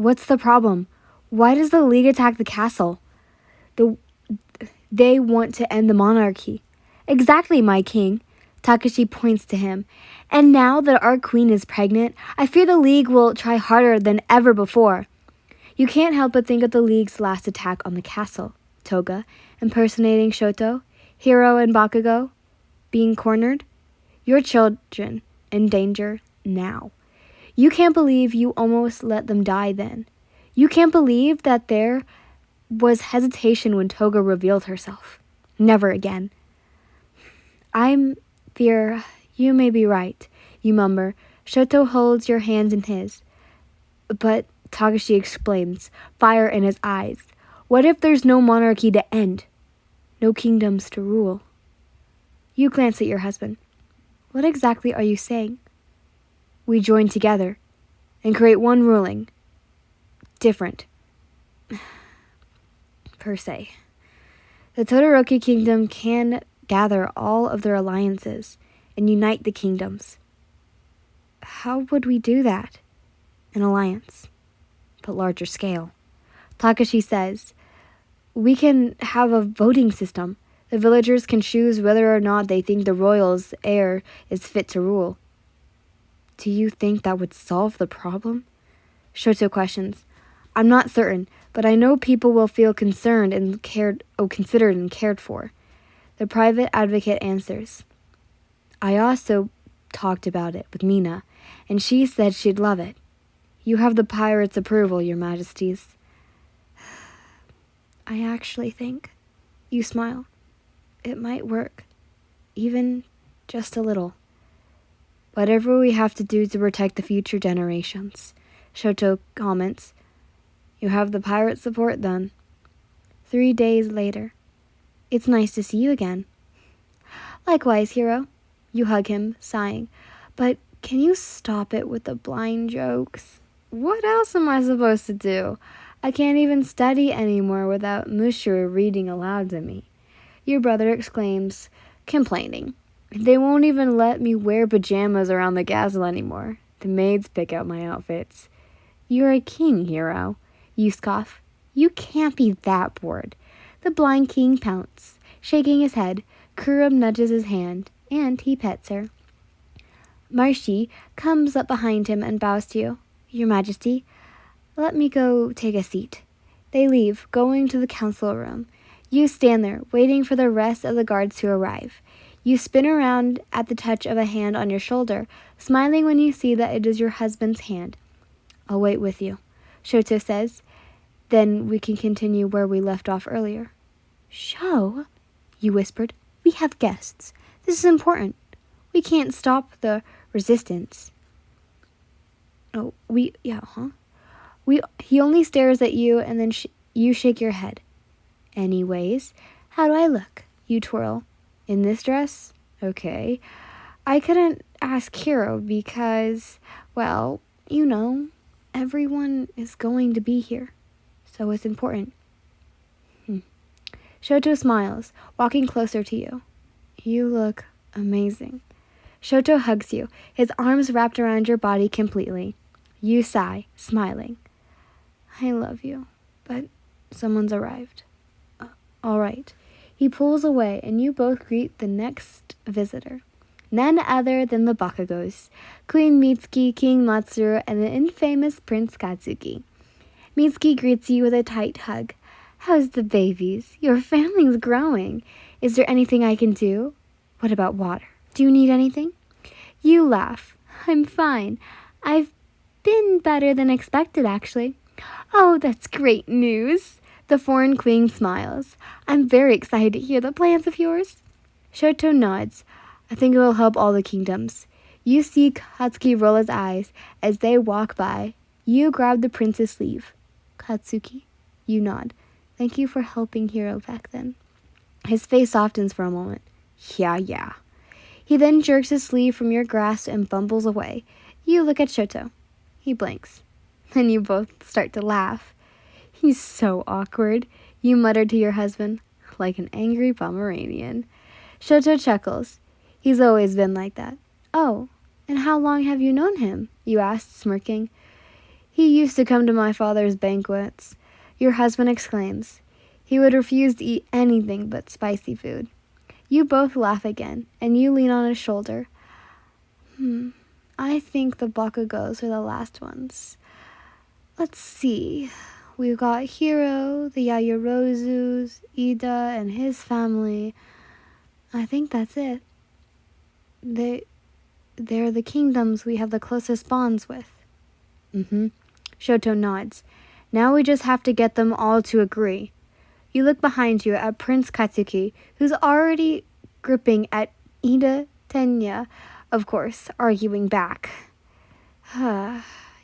What's the problem? Why does the League attack the castle? They want to end the monarchy. Exactly, my king. Takashi points to him. And now that our queen is pregnant, I fear the League will try harder than ever before. You can't help but think of the League's last attack on the castle. Toga, impersonating Shoto, Hiro and Bakugo, being cornered. Your children in danger now. You can't believe you almost let them die then. You can't believe that there was hesitation when Toga revealed herself. Never again. I fear you may be right, you murmur. Shoto holds your hand in his. But Takashi explains, fire in his eyes. What if there's no monarchy to end? No kingdoms to rule? You glance at your husband. What exactly are you saying? We join together and create one ruling. Different. Per se. The Todoroki kingdom can gather all of their alliances and unite the kingdoms. How would we do that? An alliance, but larger scale. Takashi says, we can have a voting system. The villagers can choose whether or not they think the royal's heir is fit to rule. Do you think that would solve the problem? Shoto questions. I'm not certain, but I know people will feel considered and cared for. The private advocate answers. I also talked about it with Mina, and she said she'd love it. You have the pirate's approval, your majesties. I actually think, you smile, it might work, even just a little. Whatever we have to do to protect the future generations, Shoto comments. You have the pirate's support then. 3 days later. It's nice to see you again. Likewise, Hiro. You hug him, sighing. But can you stop it with the blind jokes? What else am I supposed to do? I can't even study anymore without Mushiro reading aloud to me. Your brother exclaims, complaining. They won't even let me wear pajamas around the castle anymore. The maids pick out my outfits. You're a king, Hiro. You scoff. You can't be that bored. The blind king pouts. Shaking his head, Kurum nudges his hand, and he pets her. Marshi comes up behind him and bows to you. Your Majesty, let me go take a seat. They leave, going to the council room. You stand there, waiting for the rest of the guards to arrive. You spin around at the touch of a hand on your shoulder, smiling when you see that it is your husband's hand. I'll wait with you, Shoto says. Then we can continue where we left off earlier. Sho, you whispered. We have guests. This is important. We can't stop the resistance. He only stares at you and then you shake your head. Anyways, how do I look? You twirl. In this dress? Okay. I couldn't ask Hiro because, well, you know, everyone is going to be here. So it's important. Shoto smiles, walking closer to you. You look amazing. Shoto hugs you, his arms wrapped around your body completely. You sigh, smiling. I love you, but someone's arrived. All right. He pulls away, and you both greet the next visitor. None other than the Bakugos, Queen Mitsuki, King Matsuru, and the infamous Prince Katsuki. Mitsuki greets you with a tight hug. How's the babies? Your family's growing. Is there anything I can do? What about water? Do you need anything? You laugh. I'm fine. I've been better than expected, actually. Oh, that's great news. The foreign queen smiles. I'm very excited to hear the plans of yours. Shoto nods. I think it will help all the kingdoms. You see Katsuki roll his eyes as they walk by. You grab the prince's sleeve. Katsuki, you nod. Thank you for helping Hiro back then. His face softens for a moment. Yeah. He then jerks his sleeve from your grasp and bumbles away. You look at Shoto. He blinks. Then you both start to laugh. He's so awkward, you mutter to your husband, like an angry Pomeranian. Shoto chuckles. He's always been like that. Oh, and how long have you known him? You asked, smirking. He used to come to my father's banquets. Your husband exclaims. He would refuse to eat anything but spicy food. You both laugh again, and you lean on his shoulder. I think the Bakugos are the last ones. Let's see. We've got Hiro, the Yayorozus, Ida, and his family. I think that's it. They're the kingdoms we have the closest bonds with. Shoto nods. Now we just have to get them all to agree. You look behind you at Prince Katsuki, who's already gripping at Ida Tenya, of course, arguing back.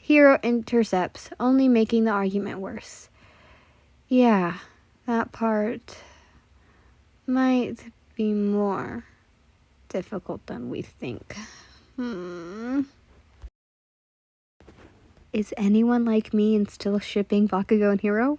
Hiro intercepts, only making the argument worse. Yeah, that part might be more difficult than we think. Is anyone like me and still shipping Bakugo and Hiro?